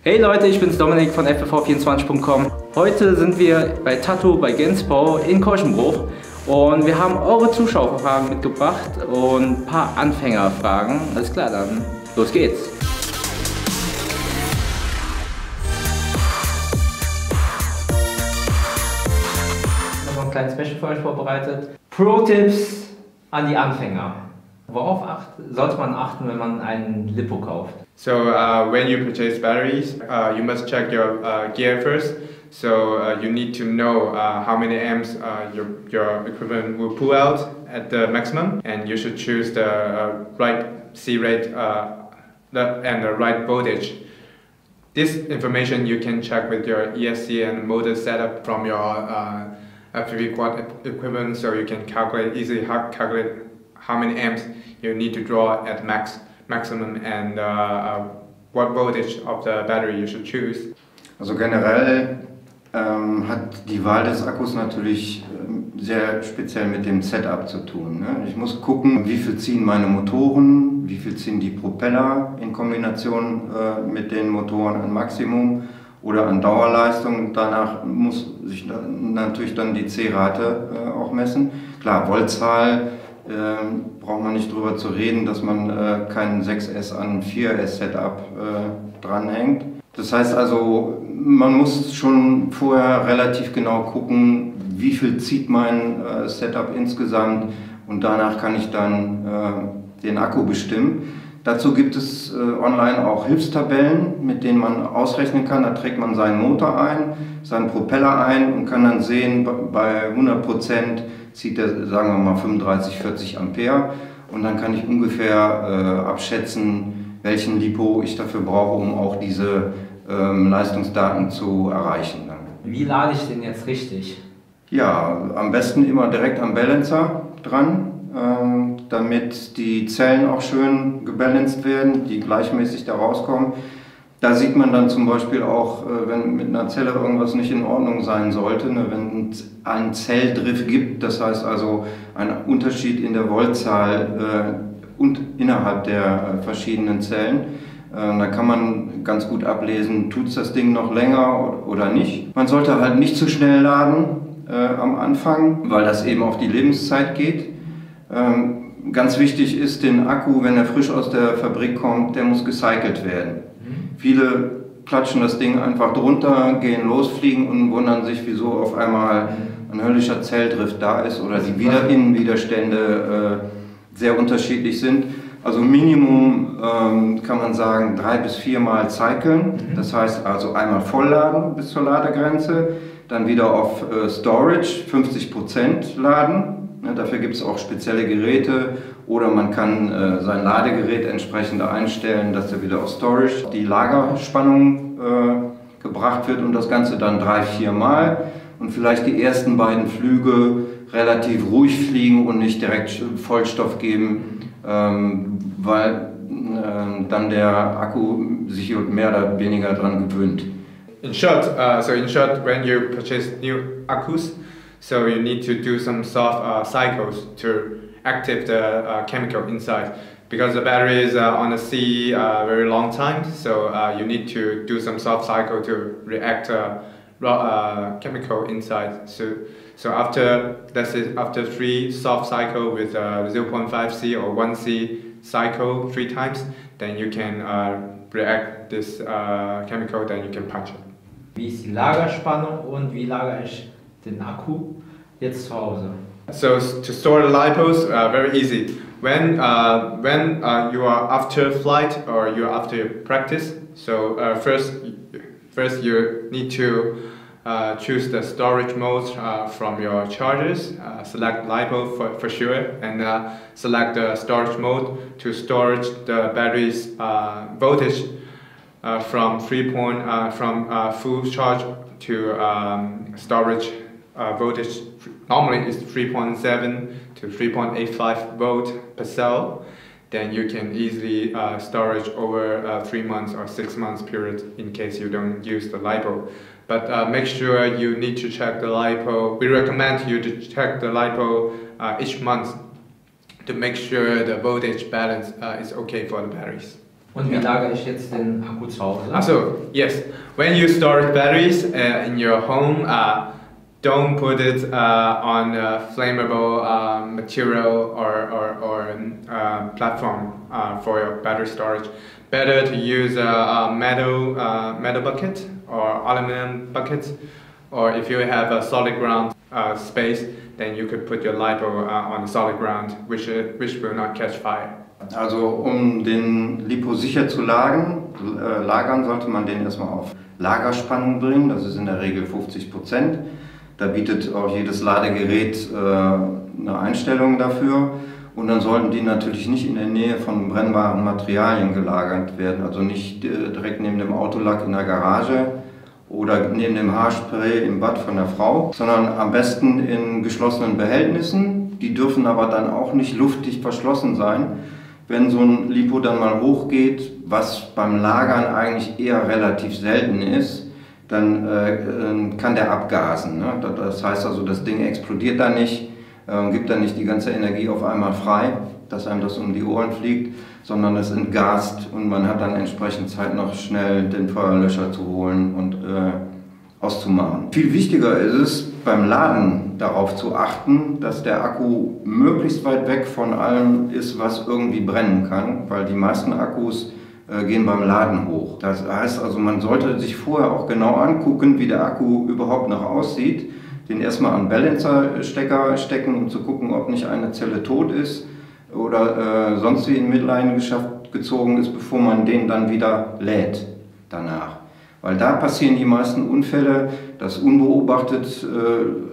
Hey Leute, ich bin's Dominik von FPV24.com. Heute sind wir bei Tattu bei Genspow in Korschenbroich und wir haben eure Zuschauer-Fragen mitgebracht und ein paar Anfängerfragen. Alles klar, dann los geht's. Ich habe noch ein kleines Special für euch vorbereitet. Pro-Tipps an die Anfänger. Worauf sollte man achten, wenn man einen Lipo kauft? So when you purchase batteries, you must check your gear first. So you need to know how many amps your equipment will pull out at the maximum, and you should choose the right C rate and the right voltage. This information you can check with your ESC and motor setup from your FPV quad equipment, so you can easily calculate how many amps you need to draw at maximum and what voltage of the battery you should choose. Also generell hat die Wahl des Akkus natürlich sehr speziell mit dem Setup zu tun. Ne? Ich muss gucken, wie viel ziehen meine Motoren, wie viel ziehen die Propeller in Kombination mit den Motoren an Maximum oder an Dauerleistung. Danach muss sich natürlich dann die C-Rate auch messen. Klar, Voltzahl braucht man nicht drüber zu reden, dass man keinen 6S an 4S Setup dranhängt. Das heißt also, man muss schon vorher relativ genau gucken, wie viel zieht mein Setup insgesamt, und danach kann ich dann den Akku bestimmen. Dazu gibt es online auch Hilfstabellen, mit denen man ausrechnen kann. Da trägt man seinen Motor ein, seinen Propeller ein und kann dann sehen, bei 100% zieht er, sagen wir mal, 35, 40 Ampere. Und dann kann ich ungefähr abschätzen, welchen LiPo ich dafür brauche, um auch diese Leistungsdaten zu erreichen. Wie lade ich den jetzt richtig? Ja, am besten immer direkt am Balancer dran, damit die Zellen auch schön gebalanced werden, die gleichmäßig da rauskommen. Da sieht man dann zum Beispiel auch, wenn mit einer Zelle irgendwas nicht in Ordnung sein sollte, ne, wenn es einen Zell-Drift gibt, das heißt also ein Unterschied in der Voltzahl und innerhalb der verschiedenen Zellen. Da kann man ganz gut ablesen, tut es das Ding noch länger oder nicht. Man sollte halt nicht zu schnell laden am Anfang, weil das eben auf die Lebenszeit geht. Ganz wichtig ist, den Akku, wenn er frisch aus der Fabrik kommt, der muss gecycelt werden. Viele klatschen das Ding einfach drunter, gehen los, fliegen und wundern sich, wieso auf einmal ein höllischer Zell-Drift da ist oder die Innenwiderstände sehr unterschiedlich sind. Also Minimum kann man sagen 3 bis 4 Mal cyclen, das heißt also einmal vollladen bis zur Ladegrenze, dann wieder auf Storage 50% laden. Ja, dafür gibt es auch spezielle Geräte, oder man kann sein Ladegerät entsprechend einstellen, dass er wieder auf Storage die Lagerspannung gebracht wird, und das Ganze dann 3, 4 Mal und vielleicht die ersten beiden Flüge relativ ruhig fliegen und nicht direkt Vollstoff geben, weil dann der Akku sich mehr oder weniger daran gewöhnt. In short, when you purchase new Akkus, so you need to do some soft cycles to activate the chemical inside, because the battery is on the sea very long time. So you need to do some soft cycle to react chemical inside. So after 3 soft cycle with 0.5 C or 1 C cycle 3 times, then you can react this chemical. Then you can punch it. Wie ist die Lagerspannung und wie lagere ich den Akku jetzt zu Hause? So to store the LiPos, very easy. When you are after flight or you are after practice, so first you need to choose the storage mode from your chargers. Select LiPo for sure, and select the storage mode to storage the battery's voltage from full charge to storage voltage. Normally it's 3.7 to 3.85 volt per cell. Then you can easily storage over 3 months or 6 months period in case you don't use the LiPo. But make sure you need to check the LiPo. We recommend you to check the LiPo each month to make sure the voltage balance is okay for the batteries. Und wie lagere ich jetzt den Akku zu Hause? Also, yes. When you store batteries in your home, don't put it on a flammable material or platform for your battery storage. Better to use a metal bucket or aluminum bucket, or if you have a solid ground space, then you could put your LiPo on the solid ground, which will not catch fire. Also um den LiPo sicher zu lagern, sollte man den erstmal auf Lagerspannung bringen, das ist in der Regel 50%. Da bietet auch jedes Ladegerät eine Einstellung dafür. Und dann sollten die natürlich nicht in der Nähe von brennbaren Materialien gelagert werden, also nicht direkt neben dem Autolack in der Garage oder neben dem Haarspray im Bad von der Frau, sondern am besten in geschlossenen Behältnissen. Die dürfen aber dann auch nicht luftdicht verschlossen sein. Wenn so ein LiPo dann mal hochgeht, was beim Lagern eigentlich eher relativ selten ist, dann kann der abgasen. Ne? Das heißt also, das Ding explodiert dann nicht, gibt dann nicht die ganze Energie auf einmal frei, dass einem das um die Ohren fliegt, sondern es entgast und man hat dann entsprechend Zeit, noch schnell den Feuerlöscher zu holen und auszumachen. Viel wichtiger ist es, beim Laden darauf zu achten, dass der Akku möglichst weit weg von allem ist, was irgendwie brennen kann, weil die meisten Akkus gehen beim Laden hoch. Das heißt also, man sollte sich vorher auch genau angucken, wie der Akku überhaupt noch aussieht, den erstmal an Balancer-Stecker stecken, um zu gucken, ob nicht eine Zelle tot ist oder sonst wie in Mitleidenschaft gezogen ist, bevor man den dann wieder lädt danach. Weil da passieren die meisten Unfälle, dass unbeobachtet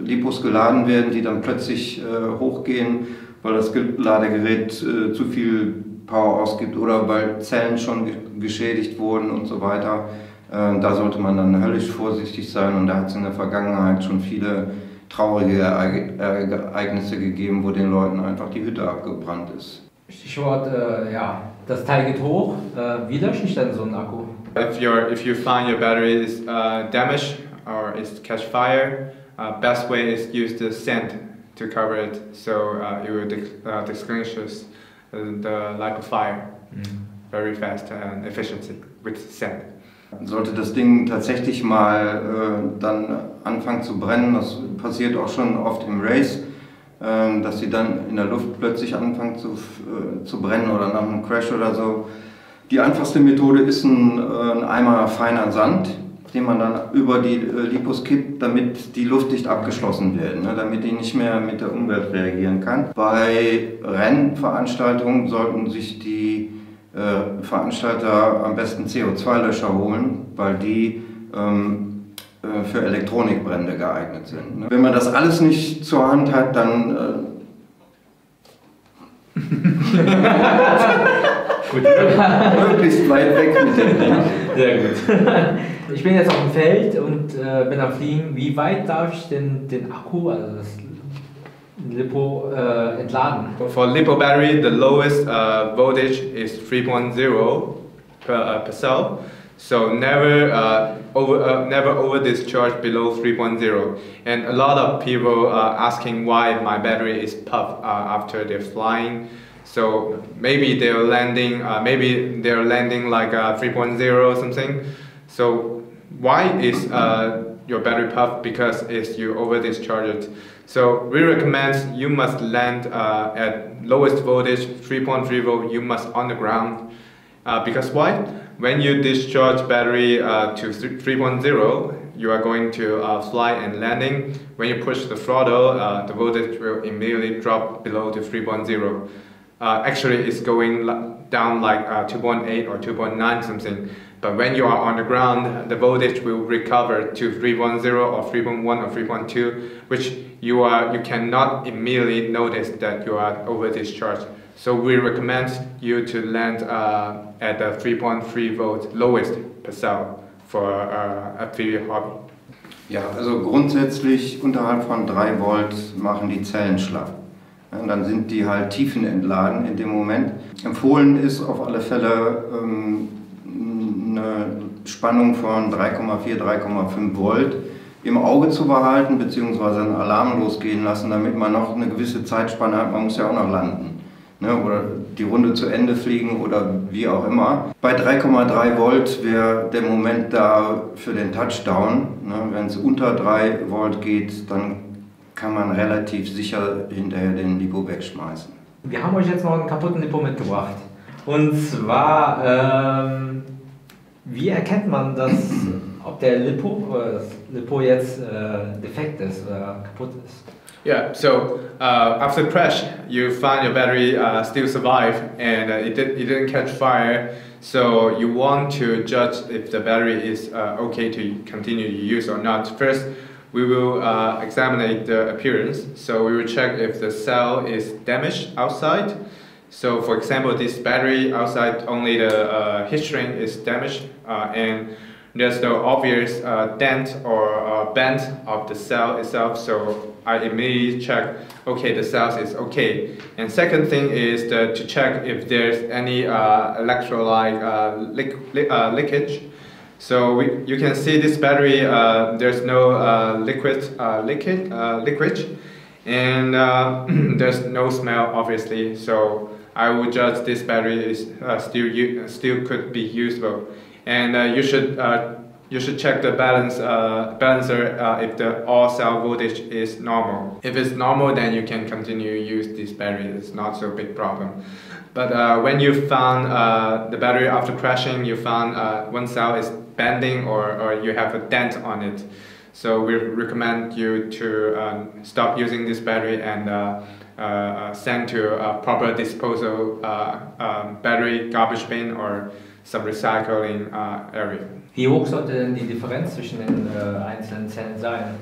LiPos geladen werden, die dann plötzlich hochgehen, weil das Ladegerät zu viel Power ausgibt oder weil Zellen schon geschädigt wurden und so weiter. Da sollte man dann höllisch vorsichtig sein und da hat es in der Vergangenheit schon viele traurige Ereignisse gegeben, wo den Leuten einfach die Hütte abgebrannt ist. Stichwort, ja, das Teil geht hoch. Wie lösche ich dann so einen Akku? If you find your battery is damaged or is catch fire, best way is use the sand to cover it, so it will extinguish the LiPo fire very fast and efficiently with sand. Sollte das Ding tatsächlich mal dann anfangen zu brennen, das passiert auch schon oft im Race, dass sie dann in der Luft plötzlich anfangen zu brennen oder nach einem Crash oder so. Die einfachste Methode ist ein Eimer feiner Sand, den man dann über die LiPos kippt, damit die luftdicht abgeschlossen werden, ne, damit die nicht mehr mit der Umwelt reagieren kann. Bei Rennveranstaltungen sollten sich die Veranstalter am besten CO2-Löscher holen, weil die für Elektronikbrände geeignet sind. Ne. Wenn man das alles nicht zur Hand hat, dann Gut. möglichst weit weg mit dem Ding. Sehr gut. Ich bin jetzt auf dem Feld und bin am Fliegen. Wie weit darf ich denn den Akku, also das LiPo, entladen? For LiPo battery, the lowest voltage is 3.0 per cell. So never over discharge below 3.0. And a lot of people are asking why my battery is puffed after they're flying. So maybe they're landing like 3.0 or something. So why is your battery puffed? Because you over discharge it. So we recommend you must land at lowest voltage 3.3 volt. You must on the ground. Because why? When you discharge battery to 3.0, you are going to fly and landing. When you push the throttle, the voltage will immediately drop below to 3.0. Actually, it's going down like 2.8 or 2.9 something. But when you are on the ground, the voltage will recover to 3.0 or 3.1 or 3.2, which you cannot immediately notice that you are over discharged. So we recommend you to land at the 3.3 volt lowest per cell for FPV hobby. Ja, also grundsätzlich unterhalb von 3 Volt machen die Zellen schlapp. Ja, dann sind die halt tiefenentladen in dem Moment. Empfohlen ist auf alle Fälle eine Spannung von 3,4, 3,5 Volt im Auge zu behalten, beziehungsweise einen Alarm losgehen lassen, damit man noch eine gewisse Zeitspanne hat. Man muss ja auch noch landen. Ne? Oder die Runde zu Ende fliegen oder wie auch immer. Bei 3,3 Volt wäre der Moment da für den Touchdown. Ne? Wenn es unter 3 Volt geht, dann kann man relativ sicher hinterher den Lipo wegschmeißen. Wir haben euch jetzt noch einen kaputten Lipo mitgebracht. Und zwar, wie erkennt man, ob der Lipo oder das Lipo jetzt defekt ist oder kaputt ist? Yeah, so after crash, you find your battery still survive and it didn't catch fire. So you want to judge if the battery is okay to continue to use or not. First, we will examine the appearance. So we will check if the cell is damaged outside. So for example, this battery outside, only the heat shrink is damaged and there's no obvious dent or bend of the cell itself. So I immediately check, okay, the cells is okay. And second thing is to check if there's any electrolyte leakage. So you can see this battery, there's no leakage, and there's no smell obviously. So I would judge this battery is still could be usable. And you should check the balancer if the all cell voltage is normal. If it's normal, then you can continue to use this battery. It's not so big problem. But when you found the battery after crashing, you found one cell is bending or you have a dent on it. So we recommend you to stop using this battery and send to a proper disposal battery garbage bin or some recycling area. Wie hoch sollte denn die Differenz zwischen den einzelnen Zellen sein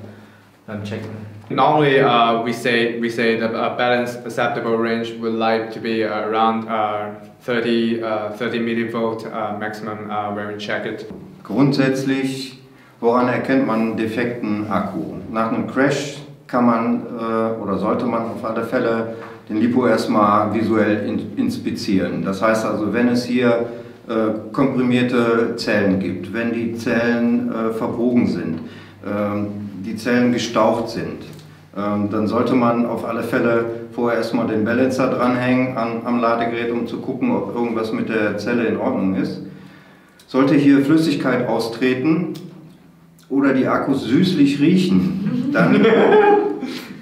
beim Checken? Normally, we say the balanced acceptable range would like to be around 30 millivolt maximum when we check it. Grundsätzlich, woran erkennt man einen defekten Akku? Nach einem Crash kann man oder sollte man auf alle Fälle den Lipo erstmal visuell inspizieren. Das heißt also, wenn es hier komprimierte Zellen gibt, wenn die Zellen verbogen sind, die Zellen gestaucht sind, dann sollte man auf alle Fälle vorher erstmal den Balancer dranhängen am Ladegerät, um zu gucken, ob irgendwas mit der Zelle in Ordnung ist. Sollte hier Flüssigkeit austreten oder die Akkus süßlich riechen,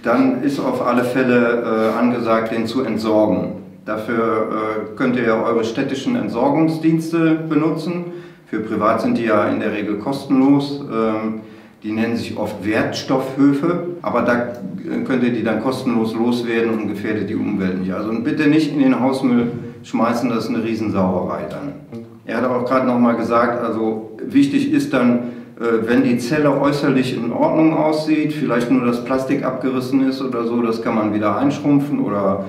dann ist auf alle Fälle angesagt, den zu entsorgen. Dafür könnt ihr ja eure städtischen Entsorgungsdienste benutzen. Für privat sind die ja in der Regel kostenlos. Die nennen sich oft Wertstoffhöfe, aber da könnt ihr die dann kostenlos loswerden und gefährdet die Umwelt nicht. Also bitte nicht in den Hausmüll schmeißen, das ist eine Riesensauerei dann. Er hat auch gerade noch mal gesagt, also wichtig ist dann, wenn die Zelle äußerlich in Ordnung aussieht, vielleicht nur das Plastik abgerissen ist oder so, das kann man wieder einschrumpfen oder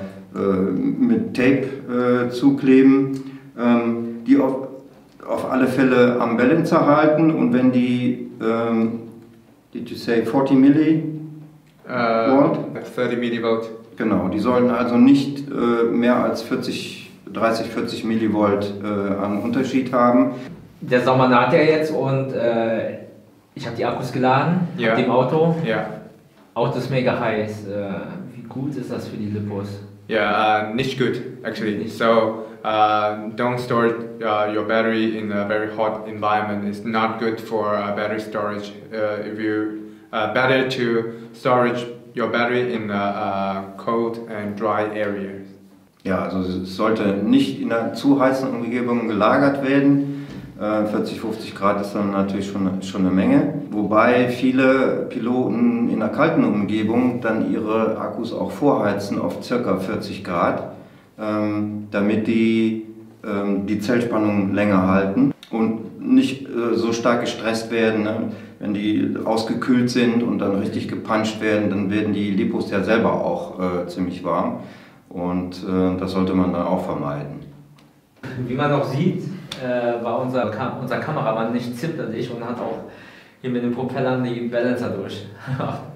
mit Tape zukleben, die auf alle Fälle am Balancer halten und wenn die, did you say 40 Millivolt? 30 Millivolt. Genau, die sollten also nicht mehr als 30, 40 Millivolt an Unterschied haben. Der Sommer naht ja jetzt und ich habe die Akkus geladen mit dem Auto. Ja. Auto ist mega heiß. Wie gut ist das für die Lipos? Yeah, nicht gut actually. So don't store your battery in a very hot environment. It's not good for battery storage. If you better to storage your battery in cold and dry areas. Ja, also es sollte nicht in einer zu heißen Umgebung gelagert werden. 40, 50 Grad ist dann natürlich schon eine Menge. Wobei viele Piloten in einer kalten Umgebung dann ihre Akkus auch vorheizen auf ca. 40 Grad, damit die Zellspannung länger halten und nicht so stark gestresst werden. Ne? Wenn die ausgekühlt sind und dann richtig gepanscht werden, dann werden die Lipos ja selber auch ziemlich warm. Und das sollte man dann auch vermeiden. Wie man auch sieht, war unser Kameramann nicht zimperlich und hat auch hier mit den Propellern die Balancer durch.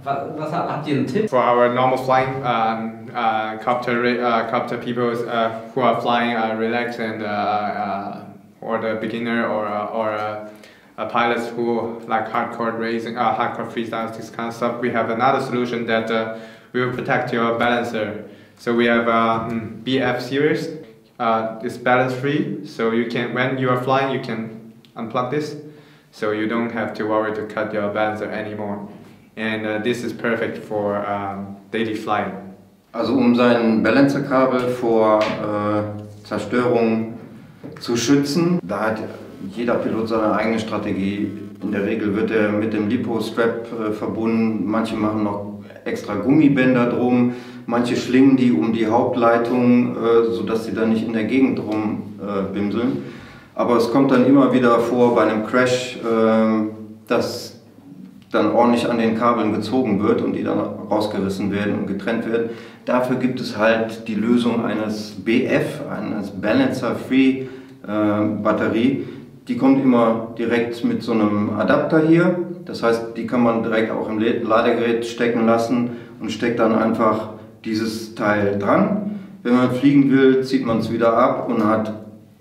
Was habt ihr einen Tipp? For our normal flying copter people who are flying relaxed and or the beginner or pilots who like hardcore racing, hardcore freestyle, this kind of stuff, we have another solution that will protect your balancer. So we have BF series. it's balance free, so you can, when you are flying, you can unplug this, so you don't have to worry to cut your balancer anymore. And this is perfect for daily flying. Also sein Balancerkabel vor Zerstörung zu schützen, da hat jeder Pilot seine eigene Strategie. In der Regel wird er mit dem LiPo-Strap verbunden, manche machen noch extra Gummibänder drum, manche schlingen die um die Hauptleitung, sodass sie dann nicht in der Gegend rumbimseln. Aber es kommt dann immer wieder vor bei einem Crash, dass dann ordentlich an den Kabeln gezogen wird und die dann rausgerissen werden und getrennt werden. Dafür gibt es halt die Lösung eines BF, eines Balancer-Free Batterie. Die kommt immer direkt mit so einem Adapter hier. Das heißt, die kann man direkt auch im Ladegerät stecken lassen und steckt dann einfach dieses Teil dran. Wenn man fliegen will, zieht man es wieder ab und hat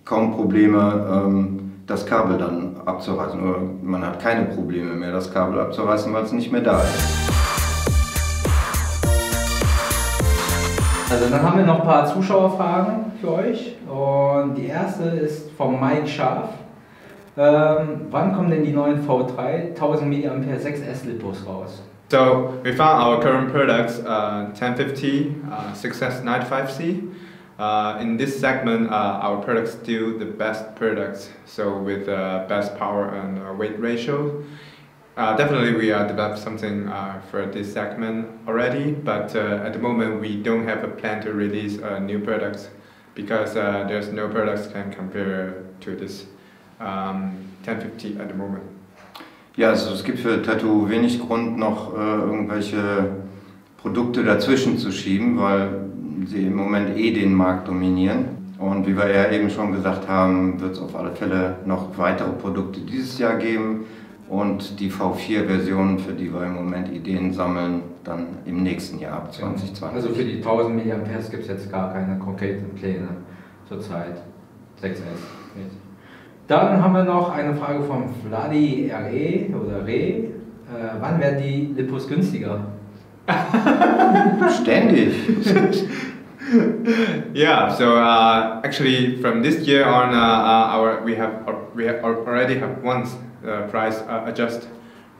kaum Probleme, das Kabel dann abzureißen. Oder man hat keine Probleme mehr, das Kabel abzureißen, weil es nicht mehr da ist. Also dann haben wir noch ein paar Zuschauerfragen für euch. Und die erste ist vom Mike Scharf. Wann kommen denn die neuen V3 1000 mAh 6S LiPos raus? So we found our current products, 1050, 6S 95C. In this segment, our products still the best products. So with best power and weight ratio. Definitely we developed something for this segment already, but at the moment we don't have a plan to release new products because there's no products can compare to this 1050 at the moment. Ja, also es gibt für Tattu wenig Grund, noch irgendwelche Produkte dazwischen zu schieben, weil sie im Moment den Markt dominieren. Und wie wir ja eben schon gesagt haben, wird es auf alle Fälle noch weitere Produkte dieses Jahr geben und die V4-Version, für die wir im Moment Ideen sammeln, dann im nächsten Jahr, ab 2020. Also für die 1000 mAh gibt es jetzt gar keine konkreten Pläne zurzeit. 6S. Dann haben wir noch eine Frage vom Vladi RE oder Re. Wann werden die LiPos günstiger? Ständig. Yeah, so actually from this year on, we already have once price adjust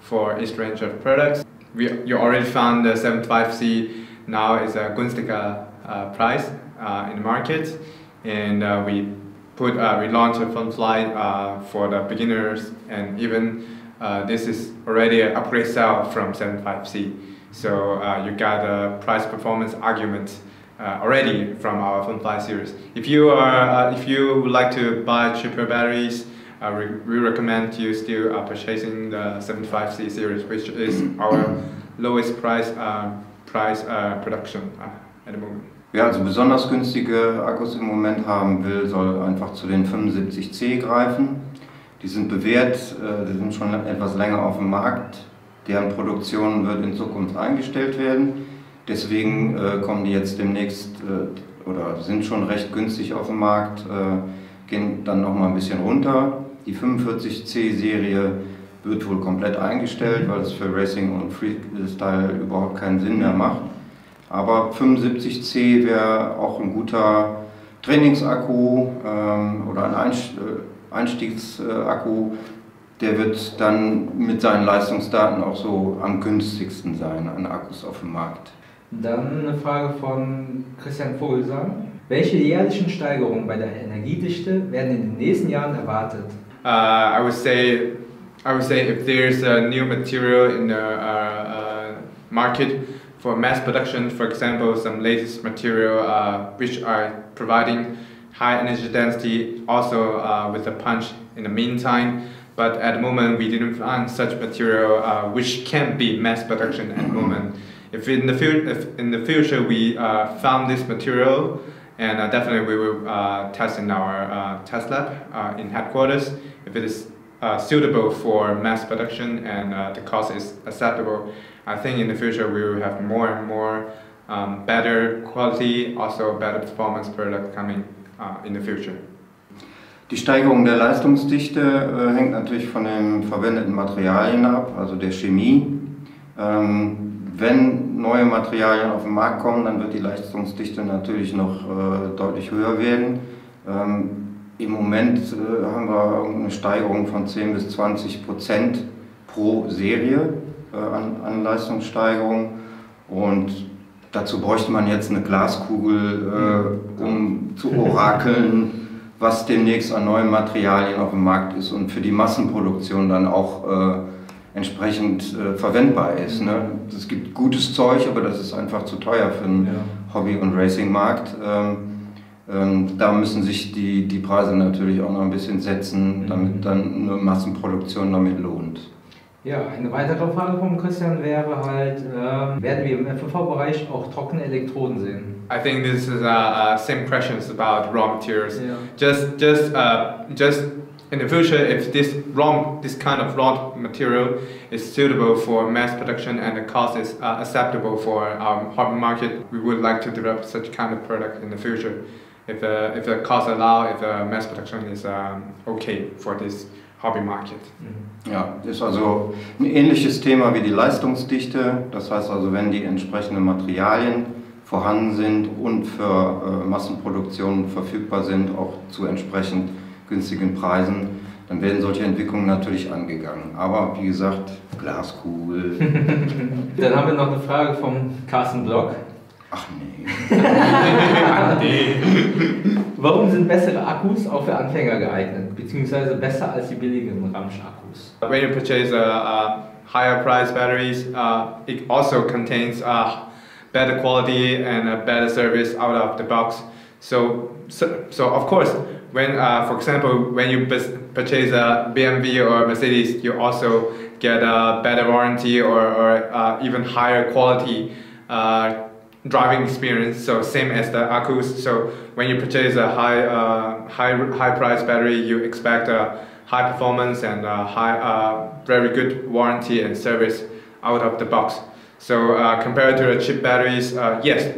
for each range of products. You already found the 75C now is a günstiger price in the market, and we launched a fun flight for the beginners, and even this is already an upgrade cell from 75C. So you got a price performance argument already from our fun flight series. If you would like to buy cheaper batteries, we recommend you still purchasing the 75C series, which is our lowest price production at the moment. Wer also besonders günstige Akkus im Moment haben will, soll einfach zu den 75C greifen. Die sind bewährt, die sind schon etwas länger auf dem Markt. Deren Produktion wird in Zukunft eingestellt werden. Deswegen kommen die jetzt demnächst oder sind schon recht günstig auf dem Markt, gehen dann noch mal ein bisschen runter. Die 45C-Serie wird wohl komplett eingestellt, weil es für Racing und Freestyle überhaupt keinen Sinn mehr macht. Aber 75C wäre auch ein guter Trainingsakku oder ein Einstiegsakku. Der wird dann mit seinen Leistungsdaten auch so am günstigsten sein an Akkus auf dem Markt. Dann eine Frage von Christian Vogelsang. Welche jährlichen Steigerungen bei der Energiedichte werden in den nächsten Jahren erwartet? I would say if there's a new material in the market for mass production, for example, some latest material which are providing high energy density, also with a punch in the meantime. But at the moment, we didn't find such material which can be mass production at the moment. If in the future we found this material, and definitely we will test in our test lab in headquarters. If it is suitable for mass production and the cost is acceptable, I think in the future we will have more and more better quality, also better performance product coming in the future. Die Steigerung der Leistungsdichte hängt natürlich von den verwendeten Materialien ab, also der Chemie. Wenn neue Materialien auf den Markt kommen, dann wird die Leistungsdichte natürlich noch deutlich höher werden. Im Moment haben wir eine Steigerung von 10 bis 20% pro Serie an Leistungssteigerung, und dazu bräuchte man jetzt eine Glaskugel, um zu orakeln, was demnächst an neuen Materialien auf dem Markt ist und für die Massenproduktion dann auch entsprechend verwendbar ist. Ne? Es gibt gutes Zeug, aber das ist einfach zu teuer für den Hobby- und Racing-Markt. Da müssen sich die Preise natürlich auch noch ein bisschen setzen, damit dann eine Massenproduktion damit lohnt. Ja, eine weitere Frage von Christian wäre halt, werden wir im FPV-Bereich auch trockene Elektroden sehen? I think this is same questions about raw materials. Yeah. Just in the future, if this kind of raw material is suitable for mass production and the cost is acceptable for our hobby market, we would like to develop such kind of product in the future. If the costs allow, if mass production is okay for this hobby market. Ja, ist also ein ähnliches Thema wie die Leistungsdichte. Das heißt also, wenn die entsprechenden Materialien vorhanden sind und für Massenproduktion verfügbar sind, auch zu entsprechend günstigen Preisen, dann werden solche Entwicklungen natürlich angegangen. Aber wie gesagt, Glaskugel. Dann haben wir noch eine Frage vom Carsten Block. Ach nee. Warum sind bessere Akkus auch für Anfänger geeignet, beziehungsweise besser als die billigen Ramsch-Akkus? When you purchase higher price batteries, it also contains better quality and a better service out of the box. So of course, when for example, when you purchase a BMW or a Mercedes, you also get a better warranty or even higher quality driving experience. So same as the Akkus. So when you purchase a high price battery, you expect a high performance and very good warranty and service out of the box. So compared to the cheap batteries, yes,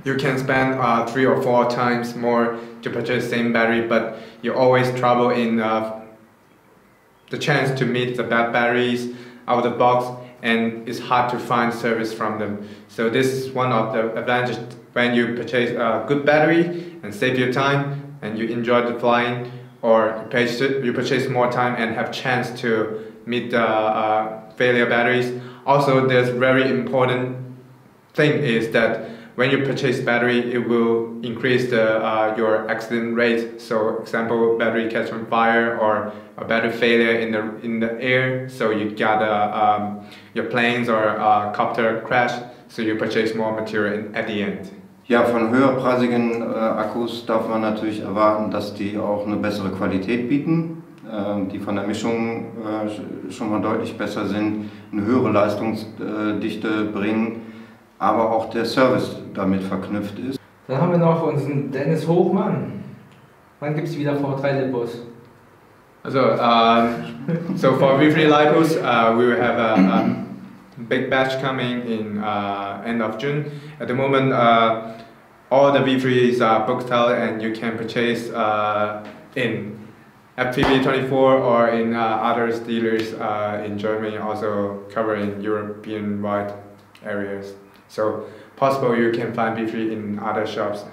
you can spend 3 or 4 times more to purchase same battery, but you always trouble in the chance to meet the bad batteries out of the box, and it's hard to find service from them. So this is one of the advantages when you purchase a good battery and save your time and you enjoy the flying, or you purchase more time and have chance to meet the failure batteries. Also, there's very important thing is that when you purchase battery, it will increase your accident rate. So, example, battery catch on fire or a battery failure in the air. So you got your planes or copter crash. So you purchase more material at the end. Ja, von höherpreisigen Akkus darf man natürlich erwarten, dass die auch eine bessere Qualität bieten, die von der Mischung schon mal deutlich besser sind, eine höhere Leistungsdichte bringen, aber auch der Service damit verknüpft ist. Dann haben wir noch unseren Dennis Hochmann. Wann gibt es wieder V3 LiPos? So for V3 LiPos, we will have a big batch coming in end of June. At the moment, all the V3s are booked out and you can purchase in FPV24 or in other dealers in Germany, also covering European-wide areas. So possible you can find V3 in other shops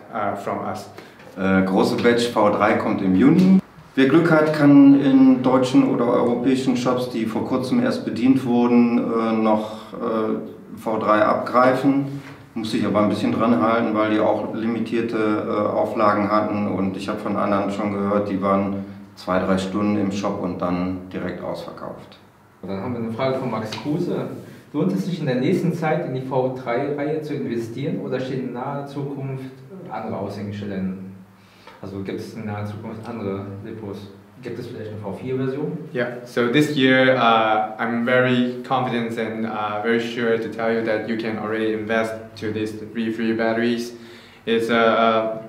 from us. Große Batch V3 kommt im Juni. Wer Glück hat, kann in deutschen oder europäischen Shops, die vor kurzem erst bedient wurden, noch V3 abgreifen. Muss sich aber ein bisschen dran halten, weil die auch limitierte Auflagen hatten, und ich habe von anderen schon gehört, die waren 2-3 Stunden im Shop und dann direkt ausverkauft. Dann haben wir eine Frage von Max Kruse. Lohnt es sich in der nächsten Zeit in die V3-Reihe zu investieren oder stehen in naher Zukunft andere Aushängeschilder? Also gibt es in naher Zukunft andere LiPos? Gibt es vielleicht eine V4-Version? Yeah, so this year I'm very confident and very sure to tell you that you can already invest to these V3 batteries. It's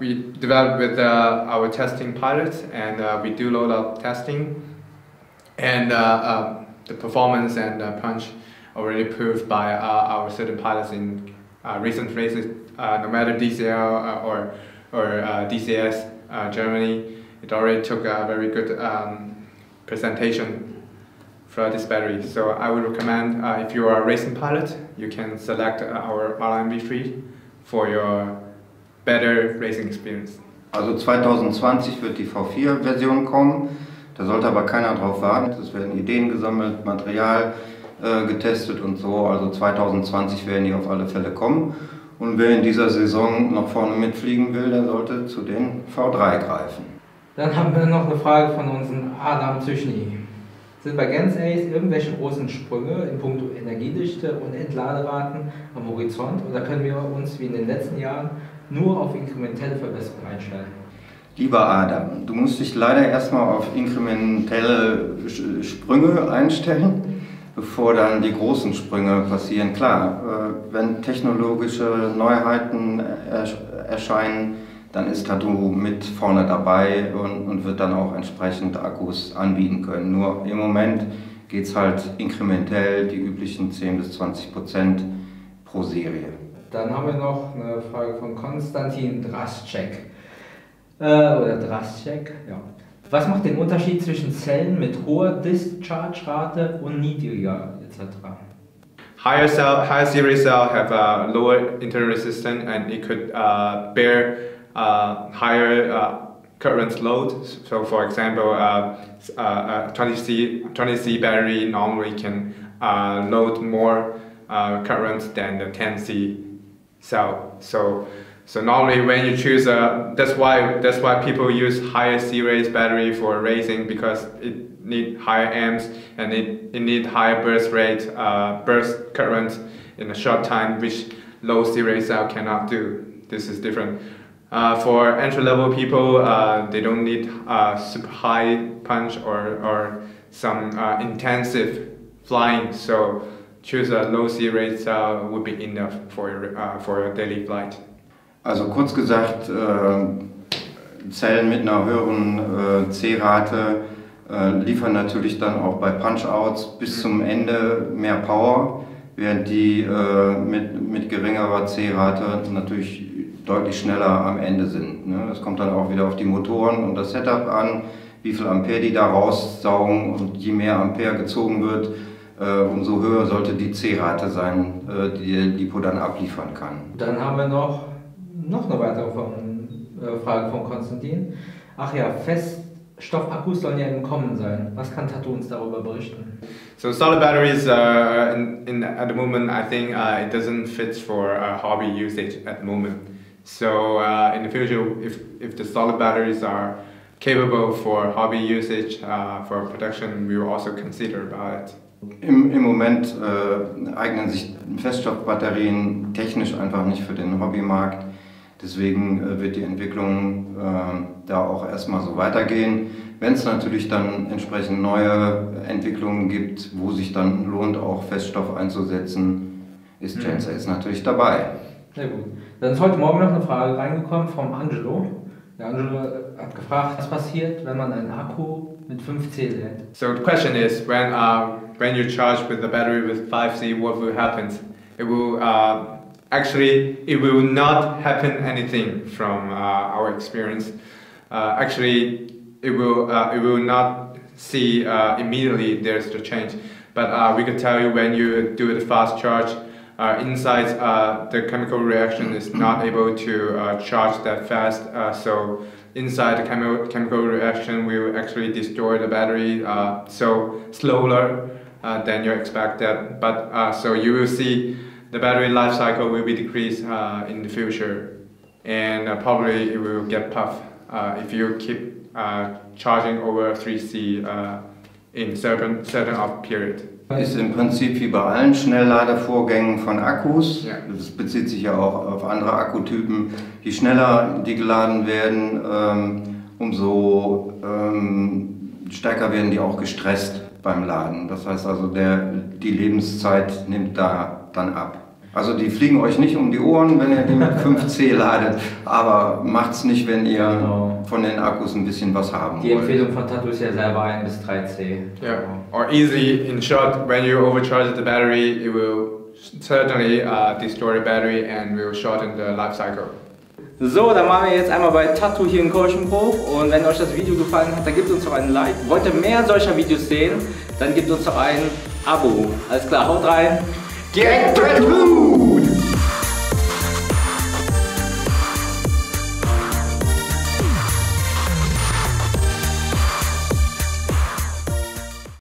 we developed with our testing pilots, and we do a lot of testing, and the performance and punch already proved by our certain pilots in recent races, no matter DCL or DCS Germany. It already took a very good presentation for this battery. So I would recommend if you are a racing pilot, you can select our R-Line V3 for your better racing experience. Also 2020 wird die V4-Version kommen, da sollte aber keiner drauf warten. Es werden Ideen gesammelt, Material getestet und so, also 2020 werden die auf alle Fälle kommen. Und wer in dieser Saison nach vorne mitfliegen will, der sollte zu den V3 greifen. Dann haben wir noch eine Frage von unserem Adam Züchni. Sind bei Genspow irgendwelche großen Sprünge in puncto Energiedichte und Entladeraten am Horizont oder können wir uns wie in den letzten Jahren nur auf inkrementelle Verbesserungen einstellen? Lieber Adam, du musst dich leider erstmal auf inkrementelle Sprünge einstellen, bevor dann die großen Sprünge passieren. Klar, wenn technologische Neuheiten erscheinen, dann ist Tattu mit vorne dabei und wird dann auch entsprechend Akkus anbieten können. Nur im Moment geht es halt inkrementell, die üblichen 10–20% pro Serie. Dann haben wir noch eine Frage von Konstantin Draschek. Ja. Was macht den Unterschied zwischen Zellen mit hoher Discharge-Rate und niedriger etc.? Higher series cell have a lower internal resistance and it could bear higher current load. So for example, 20C battery normally can load more current than the 10C cell. So normally when you choose that's why people use higher series battery for racing, because it need higher amps and it need higher burst rate, burst current in a short time, which low series cell cannot do. This is different. For entry-level people, they don't need super high punch or some intensive flying. So choose a low series cell would be enough for your daily flight. Also kurz gesagt, Zellen mit einer höheren C-Rate liefern natürlich dann auch bei Punch-Outs bis zum Ende mehr Power, während die mit geringerer C-Rate natürlich deutlich schneller am Ende sind. Es kommt dann auch wieder auf die Motoren und das Setup an, wie viel Ampere die da raussaugen, und je mehr Ampere gezogen wird, umso höher sollte die C-Rate sein, die der LiPo dann abliefern kann. Dann haben wir noch eine weitere Frage von Konstantin. Ach ja, Feststoffakkus sollen ja im Kommen sein. Was kann Tattu uns darüber berichten? So solid batteries at the moment, I think it doesn't fit for hobby usage at the moment. So in the future, if the solid batteries are capable for hobby usage, for production, we will also consider about it. Im Moment eignen sich Feststoffbatterien technisch einfach nicht für den Hobbymarkt. Deswegen wird die Entwicklung da auch erstmal so weitergehen. Wenn es natürlich dann entsprechend neue Entwicklungen gibt, wo sich dann lohnt, auch Feststoff einzusetzen, ist Genspow natürlich dabei. Sehr gut. Dann ist heute Morgen noch eine Frage reingekommen vom Angelo. Der Angelo hat gefragt, was passiert, wenn man einen Akku mit 5C lädt. So the question is, when you charge with the battery with 5C, what will happen? It will actually, it will not happen anything from our experience. Actually, it will not see immediately there's the change. But we could tell you when you do the fast charge, inside the chemical reaction is not able to charge that fast. So inside the chemical reaction will actually destroy the battery so slower than you expected. But so you will see the battery life cycle will be decreased in the future, and probably it will get tough if you keep charging over 3C in certain off period. Ist im Prinzip wie bei allen Schnellladevorgängen von Akkus. Ja. Das bezieht sich ja auch auf andere Akkutypen. Je schneller die geladen werden, umso stärker werden die auch gestresst beim Laden. Das heißt also, die Lebenszeit nimmt da dann ab. Also die fliegen euch nicht um die Ohren, wenn ihr die mit 5C ladet, aber macht's nicht, wenn ihr von den Akkus ein bisschen was haben wollt. Die Empfehlung von Tattu ist ja selber 1 bis 3C. Yeah. Or easy, in short, when you overcharge the battery, it will certainly destroy the battery and will shorten the life cycle. So, dann waren wir jetzt einmal bei Tattu hier in Korschenbroich, und wenn euch das Video gefallen hat, dann gebt uns doch ein Like. Wollt ihr mehr solcher Videos sehen, dann gebt uns doch ein Abo. Alles klar, haut rein. Get Tattu!